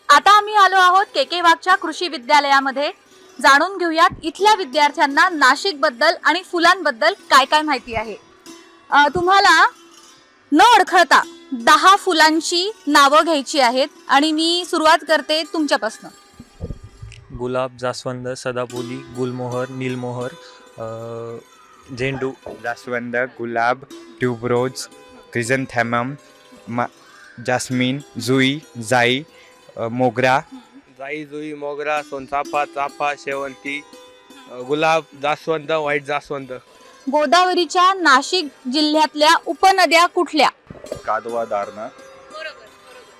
आता आम्ही आलो आहोत के वाघच्या कृषी विद्यालयामध्ये। जाणून घेऊयात इथल्या विद्यार्थ्यांना नाशिक बद्दल आणि फुलांबद्दल काय काय माहिती आहे। तुम्हाला न ओळखता 10 फुलांची नावं घ्यायची आहेत आणि मी सुरुवात करते तुमच्यापासून। गुलाब, जास्वंद, सदाफुली, गुलमोहर, नीलमोहर, झेंडू, जास्वंद, गुलाब, ट्यूबरोज, क्रिझॅन्थेमम, जास्मिन, जुई, जाई, मोगरा, जुई, मोगरा, सोनचाफा, चाफा, शेवंती, गुलाब, जास्वंद, व्हाईट जास्वंद। गोदावरीच्या नाशिक जिल्ह्यातल्या उपनद्या कुठल्या? कादवा, दारणा।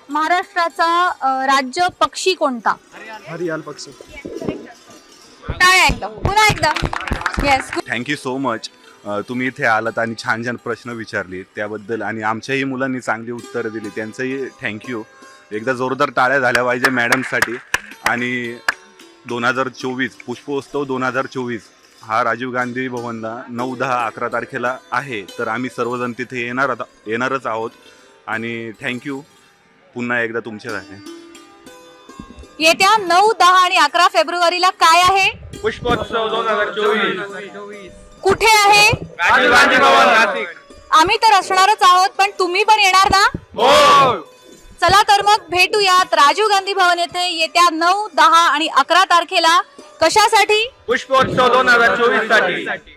महाराष्ट्राचा राज्य पक्षी कोणता? हरियाल पक्षी। टाळ्या एकदा, पुन्हा एकदा। Yes, thank you so much. तुम्ही इथे आलात आणि छान छान प्रश्न विचारले त्याबद्दल आणि आमच्याही मुलांनी चांगली उत्तरं दिली त्यांचंही थँक्यू। एकदा जोरदार टाळ्या झाल्या पाहिजे मॅडमसाठी। आणि 2024 पुष्पोत्सव 2024 हा राजीव गांधी भवनला 9, 10, 11 तारखेला आहे, तर आम्ही सर्वजण तिथे येणारच आहोत आणि थँक्यू पुन्हा एकदा तुमच्यासाठी। येत्या 9, 10 आणि 11 फेब्रुवारीला काय आहे? पुष्पोत्सव 2024 कुठे आहे? राजीव गांधी भवन नाशिक। आम्ही तर असणारच आहोत, पण तुम्ही पण येणार ना? हो। चला तर मग भेटूयात राजीव गांधी भवन येथे येत्या 9, 10 आणि 11 तारखेला। कशासाठी? पुष्पोत्सव 2024 साठी।